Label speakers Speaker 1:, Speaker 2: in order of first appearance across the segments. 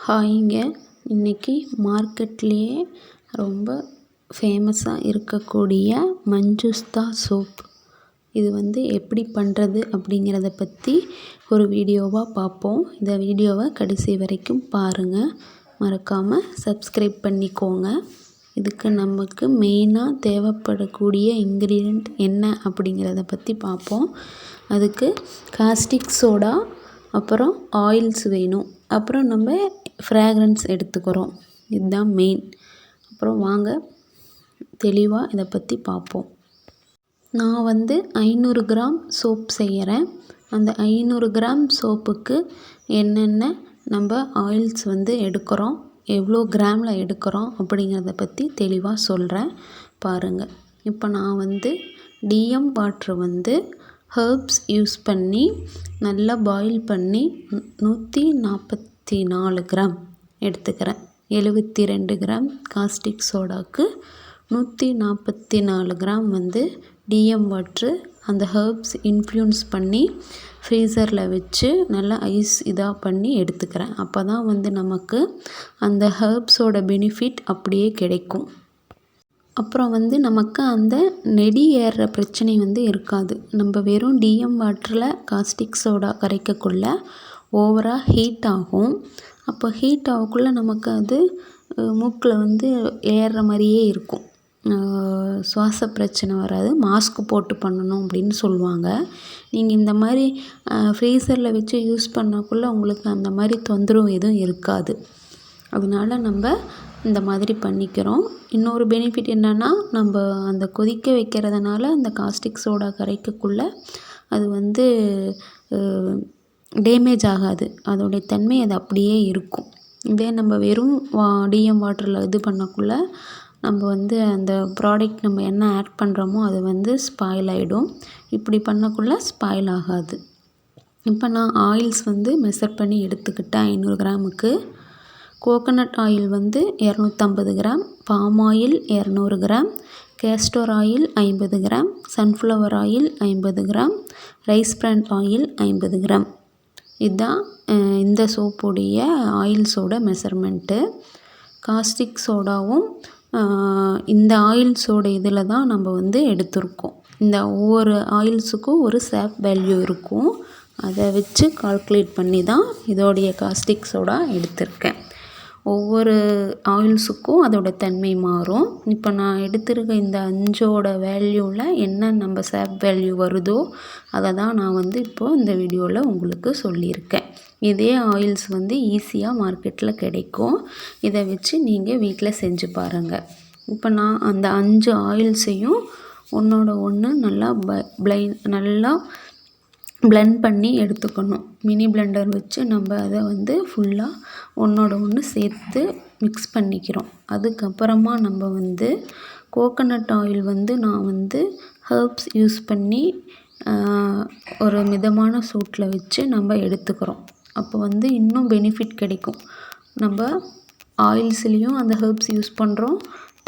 Speaker 1: ஹாய்ங்க. இன்றைக்கி மார்க்கெட்லேயே ரொம்ப ஃபேமஸாக இருக்கக்கூடிய மஞ்சுஸ்தா சோப் இது எப்படி பண்ணுறது அப்படிங்கிறத பற்றி ஒரு வீடியோவாக பார்ப்போம். இந்த வீடியோவை கடைசி வரைக்கும் பாருங்கள். மறக்காமல் சப்ஸ்கிரைப் பண்ணிக்கோங்க. இதுக்கு நமக்கு மெயினாக தேவைப்படக்கூடிய இன்க்ரீடியண்ட் என்ன அப்படிங்கிறத பற்றி பார்ப்போம். அதுக்கு காஸ்டிக் சோடா, அப்புறம் ஆயில்ஸ் வேணும், அப்புறம் நம்ம ஃப்ராக்ரன்ஸ் எடுத்துக்கிறோம். இதுதான் மெயின். அப்புறம் வாங்க தெளிவாக இதை பற்றி பார்ப்போம். நான் 500 கிராம் சோப் செய்கிறேன். அந்த 500 கிராம் சோப்புக்கு என்னென்ன நம்ம ஆயில்ஸ் எடுக்கிறோம், எவ்வளோ கிராமில் எடுக்கிறோம் அப்படிங்கிறத பற்றி தெளிவாக சொல்கிறேன் பாருங்கள். இப்போ நான் டிஎம் வாட்ரு ஹெர்ப்ஸ் யூஸ் பண்ணி நல்லா பாயில் பண்ணி 144 கிராம் எடுத்துக்கிறேன். 72 கிராம் காஸ்டிக் சோடாவுக்கு 144 கிராம் டிஎம் வாட்ரு அந்த ஹெர்ப்ஸ் இன்ஃப்ளூயன்ஸ் பண்ணி ஃப்ரீசரில் வச்சு நல்லா ஐஸ் இதாக பண்ணி எடுத்துக்கிறேன். அப்போ தான் நமக்கு அந்த ஹெர்ப்ஸோட பெனிஃபிட் அப்படியே கிடைக்கும். அப்புறம் நமக்கு அந்த நெடி ஏறுற பிரச்சனை இருக்காது. நம்ம வெறும் டிஎம் வாட்டரில் காஸ்டிக் சோடா கரைக்கக்குள்ள ஓவராக ஹீட் ஆகும். அப்போ ஹீட் ஆகக்குள்ளே நமக்கு அது மூக்கில் ஏறுற மாதிரியே இருக்கும். சுவாச பிரச்சனை வராது. மாஸ்க் போட்டு பண்ணணும் அப்படின்னு சொல்லுவாங்க. நீங்கள் இந்த மாதிரி ஃப்ரீசரில் வச்சு யூஸ் பண்ணக்குள்ளே உங்களுக்கு அந்த மாதிரி தொந்தரவு எதுவும் இருக்காது. அதனால நம்ம இந்த மாதிரி பண்ணிக்கிறோம். இன்னொரு பெனிஃபிட் என்னென்னா, நம்ம அந்த கொதிக்க வைக்கிறதுனால அந்த காஸ்டிக் சோடா கரைக்கக்குள்ளே அது டேமேஜ் ஆகாது. அதோடைய தன்மை அது அப்படியே இருக்கும். இதே நம்ம வெறும் டிஎம் வாட்டரில் இது பண்ணக்குள்ளே நம்ம அந்த ப்ராடக்ட் நம்ம என்ன ஆட் பண்ணுறோமோ அது ஸ்பாயில் ஆகிடும். இப்படி பண்ணக்குள்ளே ஸ்பாயில் ஆகாது. இப்போ நான் ஆயில்ஸ் மெஷர் பண்ணி எடுத்துக்கிட்டேன். 500 கிராமுக்கு coconut oil 250 gram, palm oil 200 gram, castor oil 50 gram, sunflower oil 50 gram, rice brand oil 50 gram. இதுதான் இந்த சோப்புடைய ஆயில்ஸோட மெஷர்மெண்ட்டு. காஸ்டிக் சோடாவும் இந்த ஆயில்ஸோட இதில் தான் நம்ம எடுத்திருக்கோம். இந்த ஒவ்வொரு ஆயில்ஸுக்கும் ஒரு சேப் வேல்யூ இருக்கும். அதை வச்சு கால்குலேட் பண்ணி தான் இதோடைய காஸ்டிக் சோடா எடுத்திருக்கேன். ஒவ்வொரு ஆயில்ஸுக்கும் அதோட தன்மை மாறும். இப்போ நான் எடுத்திருக்க இந்த 5ஓட வேல்யூவில் என்ன நம்ம சேப் வேல்யூ வருதோ அதை தான் நான் இப்போது இந்த வீடியோவில் உங்களுக்கு சொல்லியிருக்கேன். இதே ஆயில்ஸ் ஈஸியாக மார்க்கெட்டில் கிடைக்கும். இதை வச்சு நீங்கள் வீட்டில் செஞ்சு பாருங்கள். இப்போ நான் அந்த 5 ஆயில்ஸையும் ஒன்றோட ஒன்று நல்லா நல்லா பிளெண்ட் பண்ணி எடுத்துக்கணும். மினி பிளெண்டர் வச்சு நம்ம அதை ஃபுல்லாக ஒன்றோட ஒன்று சேர்த்து மிக்ஸ் பண்ணிக்கிறோம். அதுக்கப்புறமா நம்ம கோகோனட் ஆயில் நான் ஹெர்ப்ஸ் யூஸ் பண்ணி ஒரு மிதமான சூட்டில் வச்சு நம்ம எடுத்துக்கிறோம். அப்போ இன்னும் பெனிஃபிட் கிடைக்கும். நம்ம ஆயில்ஸ்லேயும் அந்த ஹெர்ப்ஸ் யூஸ் பண்ணுறோம்,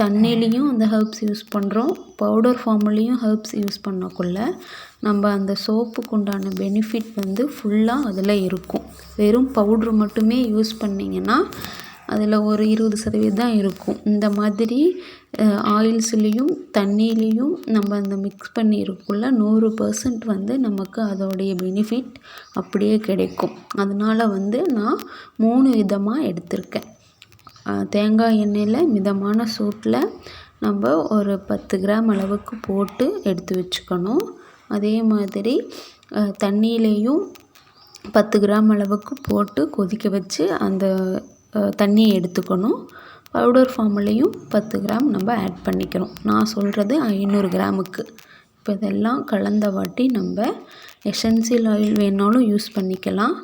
Speaker 1: தண்ணிலையும் அந்த ஹெர்ப்ஸ் யூஸ் பண்ணுறோம், பவுடர் ஃபார்ம்லேயும் ஹெர்ப்ஸ் யூஸ் பண்ணக்குள்ள நம்ம அந்த சோப்புக்கு உண்டான பெனிஃபிட் ஃபுல்லாக அதில் இருக்கும். வெறும் பவுட்ரு மட்டுமே யூஸ் பண்ணிங்கன்னா அதில் ஒரு 20% தான் இருக்கும். இந்த மாதிரி ஆயில்ஸ்லேயும் தண்ணியிலையும் நம்ம அந்த மிக்ஸ் பண்ணியிருக்குள்ள 100% நமக்கு அதோடைய பெனிஃபிட் அப்படியே கிடைக்கும். அதனால் நான் 3 விதமாக எடுத்திருக்கேன். தேங்காய் எண்ணெயில் மிதமான சூட்டில் நம்ம ஒரு 10 கிராம் அளவுக்கு போட்டு எடுத்து வச்சுக்கணும். அதே மாதிரி தண்ணியிலையும் 10 கிராம் அளவுக்கு போட்டு கொதிக்க வச்சு அந்த தண்ணியை எடுத்துக்கணும். பவுடர் ஃபார்ம்லேயும் 10 கிராம் நம்ம ஆட் பண்ணிக்கிறோம். நான் சொல்கிறது 500 கிராமுக்கு. இப்போ இதெல்லாம் கலந்த வாட்டி நம்ம எசென்சியல் ஆயில் வேணாலும் யூஸ் பண்ணிக்கலாம்,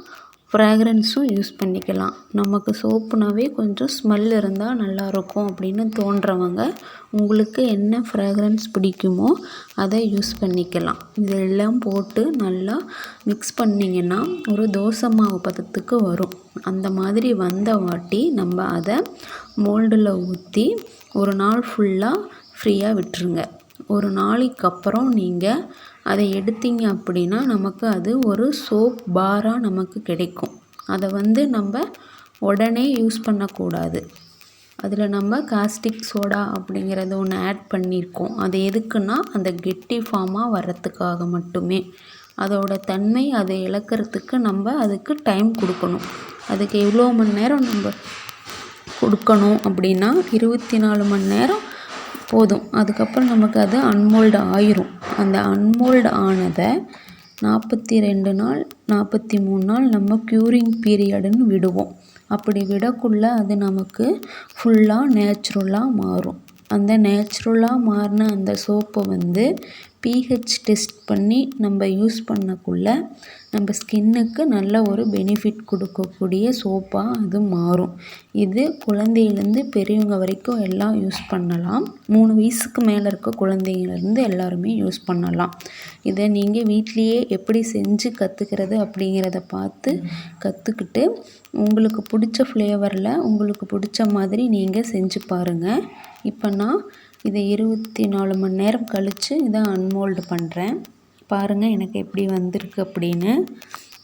Speaker 1: ஃப்ராக்ரன்ஸும் யூஸ் பண்ணிக்கலாம். நமக்கு சோப்புனாவே கொஞ்சம் ஸ்மெல் இருந்தால் நல்லாயிருக்கும் அப்படின்னு தோன்றவங்க உங்களுக்கு என்ன ஃப்ராக்ரன்ஸ் பிடிக்குமோ அதை யூஸ் பண்ணிக்கலாம். இதெல்லாம் போட்டு நல்லா மிக்ஸ் பண்ணிங்கன்னா ஒரு தோசை மாவு பதத்துக்கு வரும். அந்த மாதிரி வந்த வாட்டி நம்ம அதை மோல்டில் ஊற்றி ஒரு நாள் ஃபுல்லாக ஃப்ரீயாக விட்டுருங்க. ஒரு நாளைக்கு அப்புறம் நீங்கள் அதை எடுத்தீங்க அப்படின்னா நமக்கு அது ஒரு சோப் பாராக நமக்கு கிடைக்கும். அதை நம்ம உடனே யூஸ் பண்ணக்கூடாது. அதில் நம்ம காஸ்டிக் சோடா அப்படிங்கிறது ஒன்று ஆட் பண்ணியிருக்கோம். அது எதுக்குன்னா அந்த கெட்டி ஃபார்மாக வர்றதுக்காக மட்டுமே. அதோட தன்மை அதை இழக்கிறதுக்கு நம்ம அதுக்கு டைம் கொடுக்கணும். அதுக்கு எவ்வளோ மணி நேரம் நம்ம கொடுக்கணும் அப்படின்னா 24 மணி நேரம் போதும். அதுக்கப்புறம் நமக்கு அது அன்மோல்டு ஆயிரும். அந்த அன்மோல்டு ஆனதை 42 நாள் 43 நாள் நம்ம க்யூரிங் பீரியடுன்னு விடுவோம். அப்படி விடக்குள்ள அது நமக்கு ஃபுல்லாக நேச்சுரலாக மாறும். அந்த நேச்சுரலாக மாறின அந்த சோப்பை வந்து பிஹெச் டெஸ்ட் பண்ணி நம்ம யூஸ் பண்ணக்குள்ள நம்ம ஸ்கின்னுக்கு நல்ல ஒரு பெனிஃபிட் கொடுக்கக்கூடிய சோப்பாக அது மாறும். இது குழந்தையிலேருந்து பெரியவங்க வரைக்கும் எல்லாம் யூஸ் பண்ணலாம். 3 வயசுக்கு மேலே இருக்க குழந்தைங்கலேருந்து எல்லாருமே யூஸ் பண்ணலாம். இதை நீங்கள் வீட்லேயே எப்படி செஞ்சு கற்றுக்கிறது அப்படிங்கிறத பார்த்து கற்றுக்கிட்டு உங்களுக்கு பிடிச்ச ஃப்ளேவரில் உங்களுக்கு பிடிச்ச மாதிரி நீங்கள் செஞ்சு பாருங்கள். இப்போ நான் இதை 24 மணி நேரம் கழித்து இதை அன்மோல்டு பண்ணுறேன். பாருங்கள் எனக்கு எப்படி வந்திருக்கு அப்படின்னு.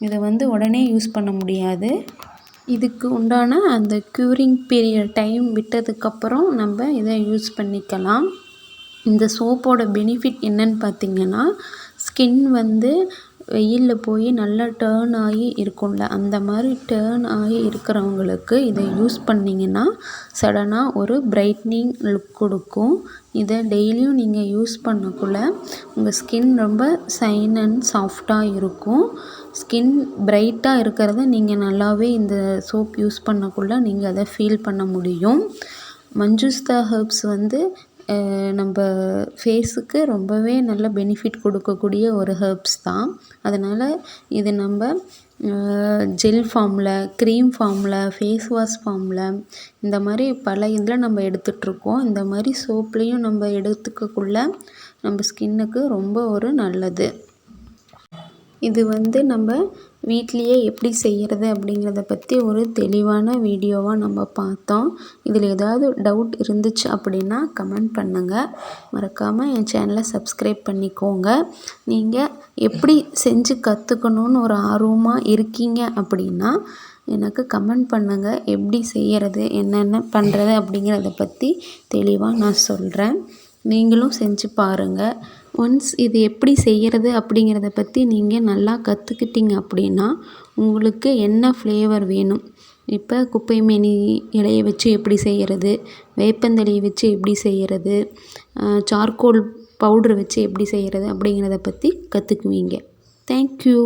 Speaker 1: இதை வந்து உடனே யூஸ் பண்ண முடியாது. இதுக்கு உண்டான அந்த க்யூரிங் பீரியட் டைம் விட்டதுக்கப்புறம் நம்ம இதை யூஸ் பண்ணிக்கலாம். இந்த சோப்போட பெனிஃபிட் என்னன்னு பார்த்திங்கன்னா, ஸ்கின் வந்து வெயிலில் போய் நல்லா டேர்ன் ஆகி இருக்கும்ல, அந்த மாதிரி டேர்ன் ஆகி இருக்கிறவங்களுக்கு இதை யூஸ் பண்ணிங்கன்னா சடனாக ஒரு பிரைட்னிங் லுக் கொடுக்கும். இதை டெய்லியும் நீங்கள் யூஸ் பண்ணக்குள்ள உங்கள் ஸ்கின் ரொம்ப ஷைன் அண்ட் சாஃப்டாக இருக்கும். ஸ்கின் பிரைட்டாக இருக்கிறத நீங்கள் நல்லாவே இந்த சோப் யூஸ் பண்ணக்குள்ள நீங்கள் அதை ஃபீல் பண்ண முடியும். மஞ்சுஸ்தா ஹெர்ப்ஸ் வந்து நம்ம ஃபேஸுக்கு ரொம்பவே நல்ல பெனிஃபிட் கொடுக்கக்கூடிய ஒரு ஹெர்ப்ஸ் தான். அதனால் இது நம்ம ஜெல் ஃபார்மில், க்ரீம் ஃபார்மில், ஃபேஸ் வாஷ் ஃபார்மில் இந்த மாதிரி பல இதில் நம்ம எடுத்துகிட்ருக்கோம். இந்த மாதிரி சோப்லேயும் நம்ம எடுத்துக்கக்குள்ள நம்ம ஸ்கின்னுக்கு ரொம்ப ஒரு நல்லது. இது வந்து நம்ம வீட்லேயே எப்படி செய்கிறது அப்படிங்கிறத பற்றி ஒரு தெளிவான வீடியோவாக நம்ம பார்த்தோம். இதில் ஏதாவது டவுட் இருந்துச்சு அப்படின்னா கமெண்ட் பண்ணுங்கள். மறக்காமல் என் சேனலை சப்ஸ்கிரைப் பண்ணிக்கோங்க. நீங்கள் எப்படி செஞ்சு கற்றுக்கணுன்னு ஒரு ஆர்வமாக இருக்கீங்க அப்படின்னா எனக்கு கமெண்ட் பண்ணுங்கள். எப்படி செய்கிறது, என்னென்ன பண்ணுறது அப்படிங்கிறத பற்றி தெளிவாக நான் சொல்கிறேன். நீங்களும் செஞ்சு பாருங்கள். ஒன்ஸ் இது எப்படி செய்கிறது அப்படிங்கிறத பற்றி நீங்கள் நல்லா கற்றுக்கிட்டீங்க அப்படின்னா உங்களுக்கு என்ன ஃப்ளேவர் வேணும், இப்போ குப்பைமேனி இலையை வச்சு எப்படி செய்கிறது, வேப்பந்தலையை வச்சு எப்படி செய்கிறது, சார்கோல் பவுட்ரு வச்சு எப்படி செய்கிறது அப்படிங்கிறத பற்றி கற்றுக்குவீங்க. தேங்க்யூ.